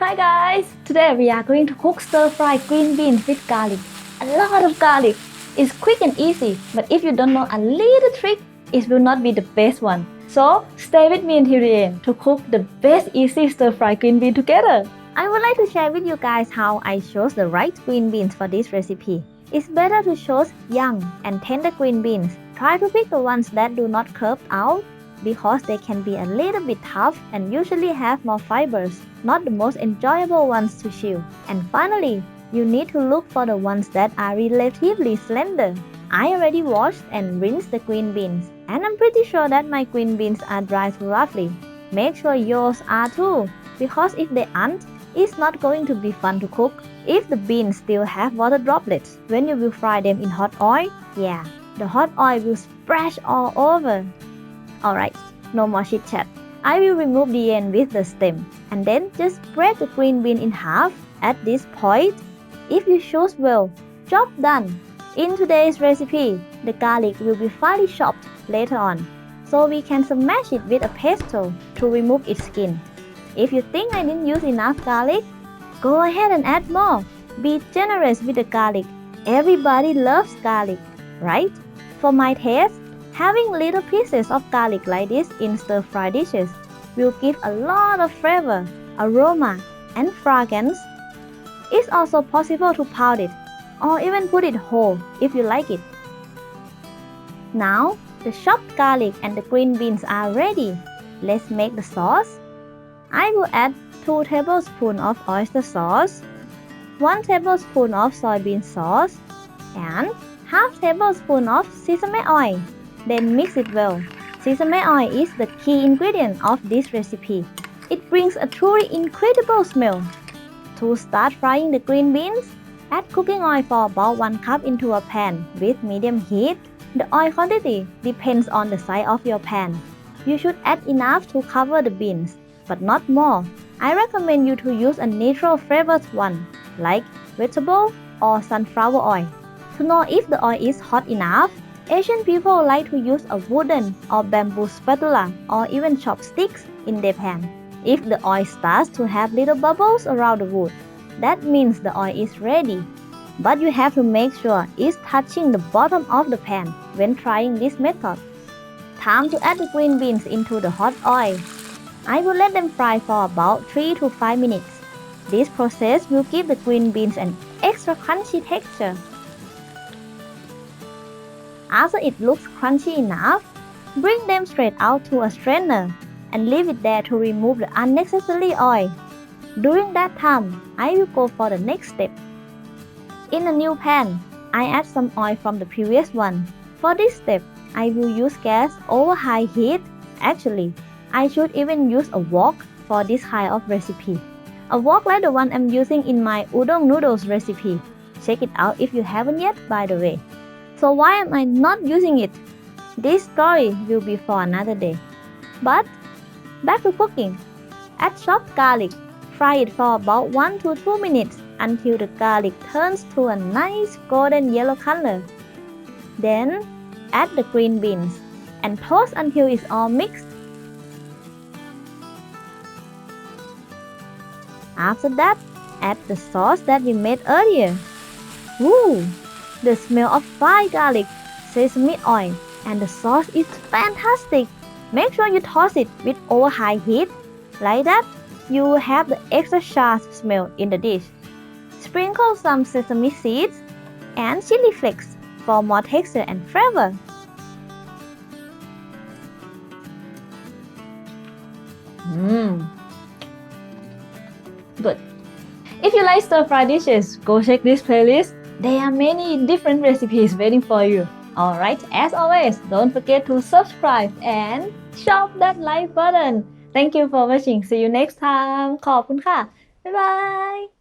Hi guys! Today we are going to cook stir-fry green beans with garlic. A lot of garlic. It's quick and easy, but if you don't know a little trick, it will not be the best one. So stay with me until the end to cook the best easy stir-fry green bean together. I would like to share with you guys how I chose the right green beans for this recipe. It's better to choose young and tender green beans. Try to pick the ones that do not curve out because they can be a little bit tough and usually have more fibers, not the most enjoyable ones to chew. And finally, you need to look for the ones that are relatively slender. I already washed and rinsed the green beans, and I'm pretty sure that my green beans are dried roughly. Make sure yours are too, because if they aren't, it's not going to be fun to cook. If the beans still have water droplets when you will fry them in hot oil, the hot oil will splash all over. Alright, no more chit chat. I will remove the end with the stem and then just spread the green bean in half. At this point, if you choose well, job done. In today's recipe, the garlic will be finely chopped later on, so we can smash it with a pestle to remove its skin. If you think I didn't use enough garlic, go ahead and add more. Be generous with the garlic. Everybody loves garlic, right? For my taste, having little pieces of garlic like this in stir-fry dishes will give a lot of flavor, aroma, and fragrance. It's also possible to pound it or even put it whole if you like it. Now, the chopped garlic and the green beans are ready. Let's make the sauce. I will add 2 tablespoons of oyster sauce, 1 tablespoon of soybean sauce, and half tablespoon of sesame oil. Then mix it well. Sesame oil is the key ingredient of this recipe. It brings a truly incredible smell. To start frying the green beans, add cooking oil for about 1 cup into a pan with medium heat. The oil quantity depends on the size of your pan. You should add enough to cover the beans, but not more. I recommend you to use a natural flavored one, like vegetable or sunflower oil. To know if the oil is hot enough, Asian people like to use a wooden or bamboo spatula or even chopsticks in their pan. If the oil starts to have little bubbles around the wood, that means the oil is ready. But you have to make sure it's touching the bottom of the pan when trying this method. Time to add the green beans into the hot oil. I will let them fry for about 3 to 5 minutes. This process will give the green beans an extra crunchy texture. After it looks crunchy enough, bring them straight out to a strainer and leave it there to remove the unnecessary oil. During that time, I will go for the next step. In a new pan, I add some oil from the previous one. For this step, I will use gas over high heat. Actually, I should even use a wok for this kind of recipe. A wok like the one I'm using in my udon noodles recipe. Check it out if you haven't yet, by the way. So why am I not using it? This story will be for another day. But back to cooking. Add chopped garlic. Fry it for about 1 to 2 minutes until the garlic turns to a nice golden yellow color. Then add the green beans and toast until it's all mixed. After that, add the sauce that we made earlier. Woo! The smell of fried garlic, sesame oil, and the sauce is fantastic. Make sure you toss it with over high heat. Like that, you will have the extra sharp smell in the dish. Sprinkle some sesame seeds and chili flakes for more texture and flavor. Good. If you like stir-fry dishes, go check this playlist. There are many different recipes waiting for you. Alright, as always, don't forget to subscribe and shop that like button. Thank you for watching. See you next time. ขอบคุณค่ะ บ๊ายบาย